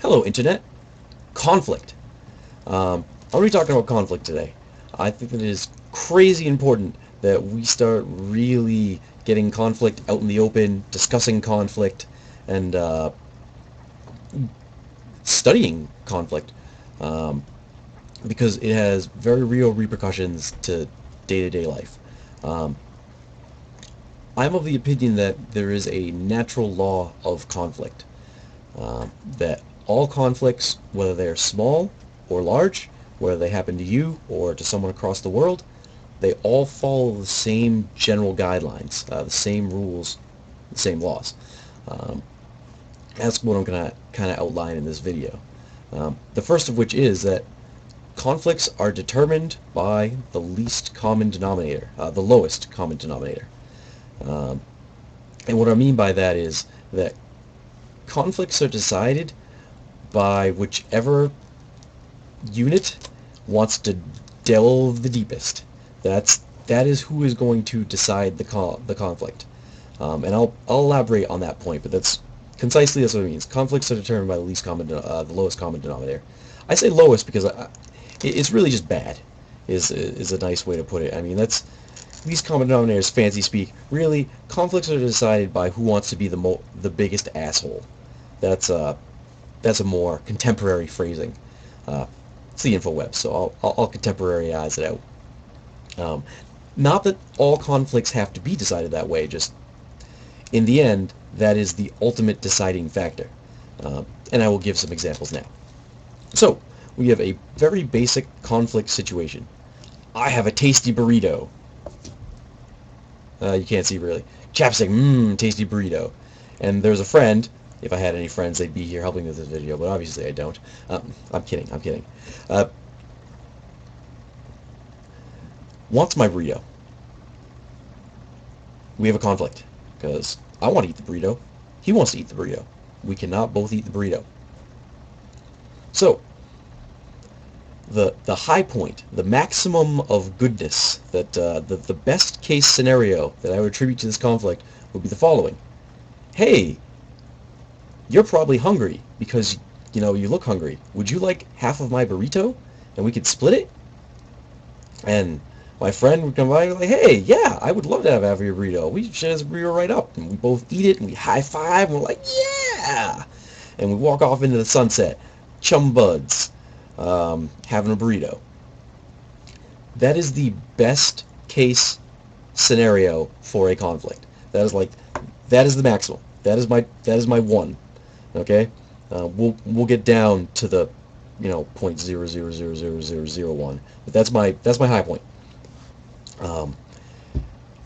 Hello, Internet. Conflict. I'm going to be talking about conflict today. I think that it is crazy important that we start really getting conflict out in the open, discussing conflict, and studying conflict, um, because it has very real repercussions to day-to-day life. Um, I'm of the opinion that there is a natural law of conflict. That all conflicts, whether they're small or large, whether they happen to you or to someone across the world, they all follow the same general guidelines, the same rules, the same laws. Um, that's what I'm going to kind of outline in this video. The first of which is that conflicts are determined by the least common denominator, the lowest common denominator. Um, and what I mean by that is that conflicts are decided by whichever unit wants to delve the deepest. That is who is going to decide the conflict. And I'll elaborate on that point, but that's what it means. Conflicts are determined by the lowest common denominator. I say lowest because it's really just bad. Is a nice way to put it. I mean, that's least common denominator is fancy speak. Really, conflicts are decided by who wants to be the biggest asshole. That's a more contemporary phrasing. It's the InfoWeb, so I'll contemporaryize it out. Not that all conflicts have to be decided that way, just in the end, that is the ultimate deciding factor. And I will give some examples now. So, we have a very basic conflict situation. I have a tasty burrito. You can't see really. Chap's saying, tasty burrito. And there's a friend. If I had any friends, they'd be here helping with this video, but obviously I don't. I'm kidding. Wants my burrito. We have a conflict, because I want to eat the burrito. He wants to eat the burrito. We cannot both eat the burrito. So, the high point, the maximum of goodness, that the best case scenario that I would attribute to this conflict would be the following. Hey, you're probably hungry because, you look hungry. Would you like half of my burrito? And we could split it? And my friend would come by and be like, hey, yeah, I would love to have half of your burrito. We share this burrito right up. And we both eat it, and we high-five, and we're like, yeah! And we walk off into the sunset. Chum buds. Having a burrito. That is the best case scenario for a conflict. That is the maximum. That is my one. Okay, we'll get down to the 0.000001, but that's my high point.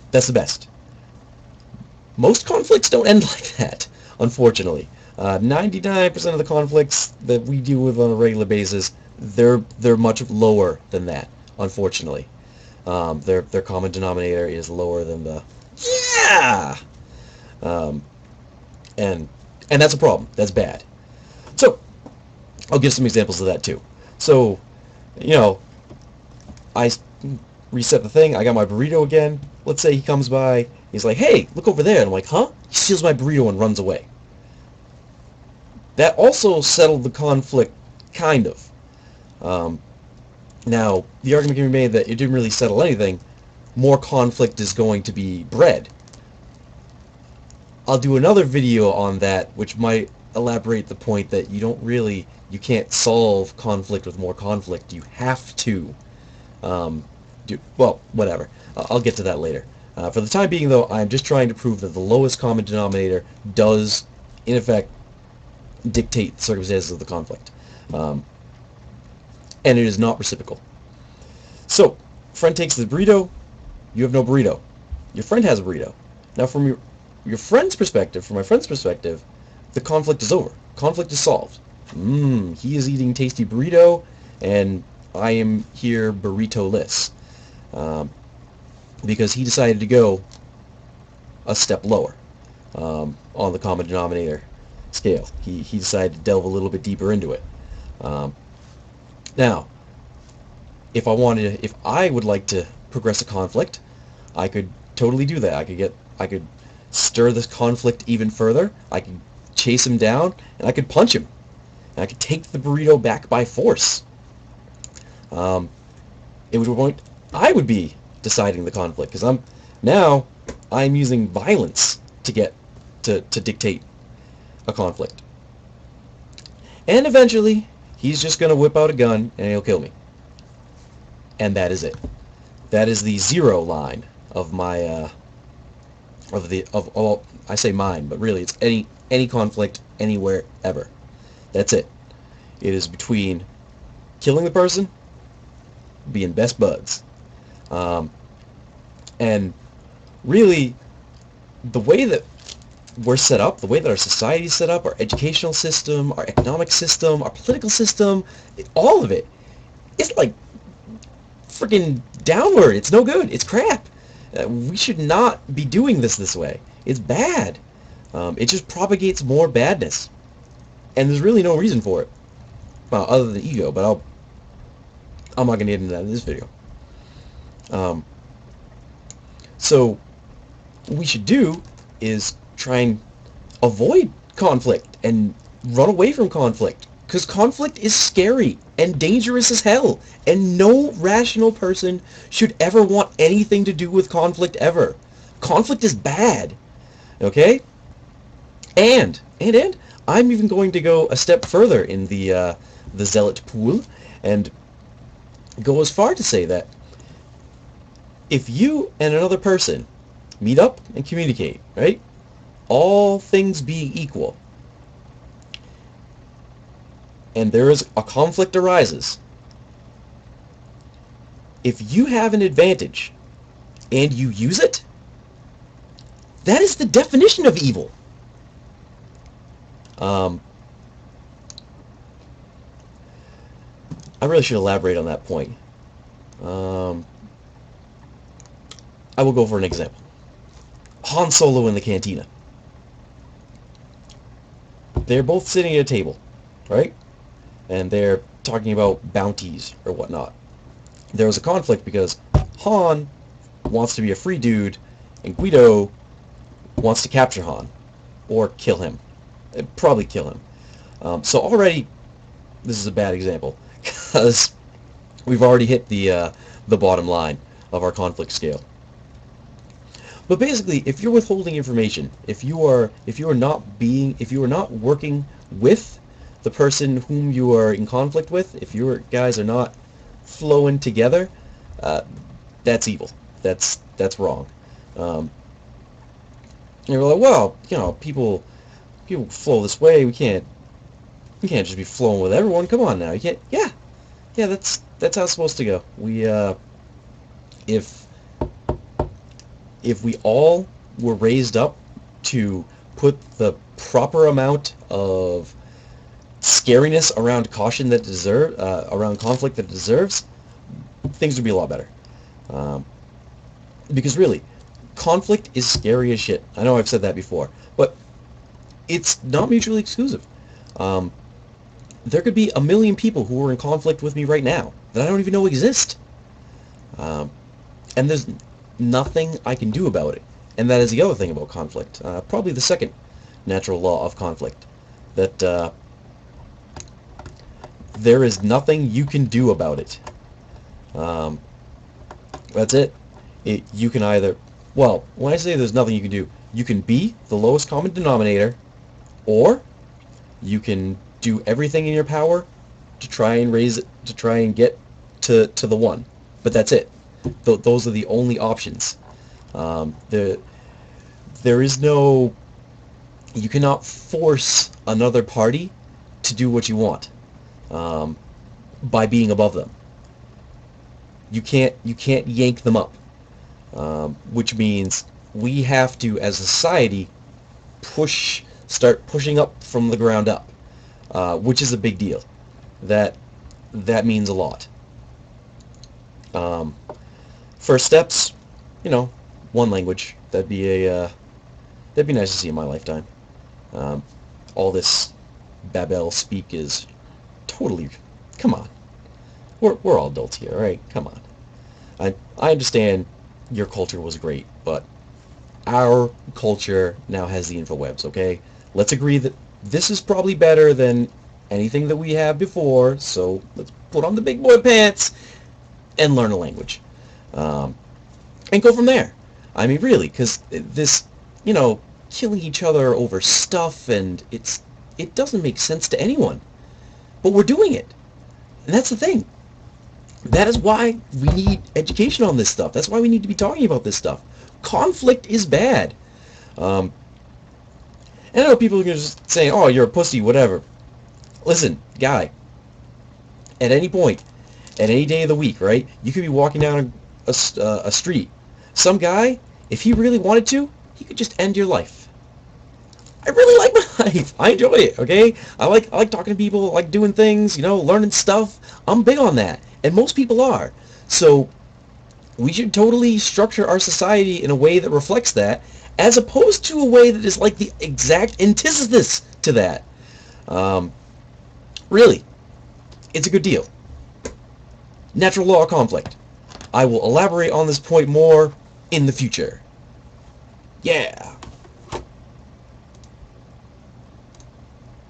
That's the best. Most conflicts don't end like that, unfortunately. 99% of the conflicts that we deal with on a regular basis, they're much lower than that, unfortunately. Their common denominator is lower than the yeah, and that's a problem. That's bad. So I'll give some examples of that too. So, I reset the thing. I got my burrito again. Let's say he comes by. He's like, "Hey, look over there." And I'm like, "Huh?" He steals my burrito and runs away. That also settled the conflict, kind of. Now, the argument can be made that it didn't really settle anything. More conflict is going to be bred. I'll do another video on that, which might elaborate the point that you can't solve conflict with more conflict. You have to well, whatever. I'll get to that later. For the time being, though, I'm just trying to prove that the lowest common denominator does, in effect, dictate the circumstances of the conflict. And it is not reciprocal. So, friend takes the burrito, you have no burrito. Your friend has a burrito. Now, from your friend's perspective, from my friend's perspective, the conflict is over. Conflict is solved. He is eating tasty burrito, and I am here burrito-less. Because he decided to go a step lower on the common denominator scale. He decided to delve a little bit deeper into it. Now, if I would like to progress a conflict, I could totally do that. I could stir this conflict even further. I could chase him down, and I could punch him. and I could take the burrito back by force. Um, it would point I would be deciding the conflict because I'm using violence to get to dictate a conflict. And eventually, he's just going to whip out a gun and he'll kill me. And that is it. That is the zero line of my of all. I say mine, but really it's any conflict anywhere ever. That's it. It is between killing the person, being best buds, and really the way that we're set up, the way that our society is set up, our educational system, our economic system, our political system, all of it, it's like freaking downward. It's no good. It's crap. We should not be doing this way. It's bad. It just propagates more badness, and there's really no reason for it, other than ego. But I'm not going to get into that in this video. So what we should do is try and avoid conflict and run away from conflict, because conflict is scary and dangerous as hell, and no rational person should ever want anything to do with conflict ever. Conflict is bad, okay? And I'm even going to go a step further in the zealot pool and go as far to say that if you and another person meet up and communicate, right? All things being equal, and there is a conflict arises, if you have an advantage and you use it, that is the definition of evil. I really should elaborate on that point. I will go for an example. Han Solo in the cantina. They're both sitting at a table, right? And they're talking about bounties or whatnot. There was a conflict because Han wants to be a free dude, and Guido wants to capture Han, or kill him. Probably kill him. So already, this is a bad example, because we've already hit the bottom line of our conflict scale. But basically, if you're withholding information, if you are not working with the person whom you are in conflict with, if your guys are not flowing together, that's evil. That's wrong. You're like, well, people flow this way. We can't just be flowing with everyone. Come on now, you can't. Yeah, that's how it's supposed to go. We if we all were raised up to put the proper amount of scariness around caution that around conflict that it deserves, things would be a lot better. Because really, conflict is scary as shit. I know I've said that before, but it's not mutually exclusive. There could be a million people who are in conflict with me right now that I don't even know exist. And there's nothing I can do about it. And that is the other thing about conflict. Probably the second natural law of conflict. That there is nothing you can do about it. That's it. You can either... Well, when I say there's nothing you can do, you can be the lowest common denominator, or you can do everything in your power to try and get to the one. But that's it. Those are the only options. There is no... You cannot force another party to do what you want by being above them. You can't yank them up, which means we have to, as a society, start pushing up from the ground up, which is a big deal. That means a lot. First steps, one language. That'd be nice to see in my lifetime. All this Babel speak is totally... Come on. We're all adults here, right? Come on. I understand your culture was great, but our culture now has the infowebs, okay? Let's agree that this is probably better than anything that we have before, so let's put on the big boy pants and learn a language. Um, and go from there. I mean, really, because this, killing each other over stuff, and it doesn't make sense to anyone. But we're doing it. And that's the thing. That is why we need education on this stuff. That's why we need to be talking about this stuff. Conflict is bad. Um, and I know people are just saying, oh, you're a pussy, whatever. Listen, guy, at any point, at any day of the week, right, you could be walking down a street. Some guy, if he really wanted to, he could just end your life. I really like my life. I enjoy it, okay? I like talking to people, I like doing things, learning stuff. I'm big on that, and most people are. So we should totally structure our society in a way that reflects that, as opposed to a way that is like the exact antithesis to that. Um, really, it's a good deal. Natural law of conflict. I will elaborate on this point more in the future. Yeah.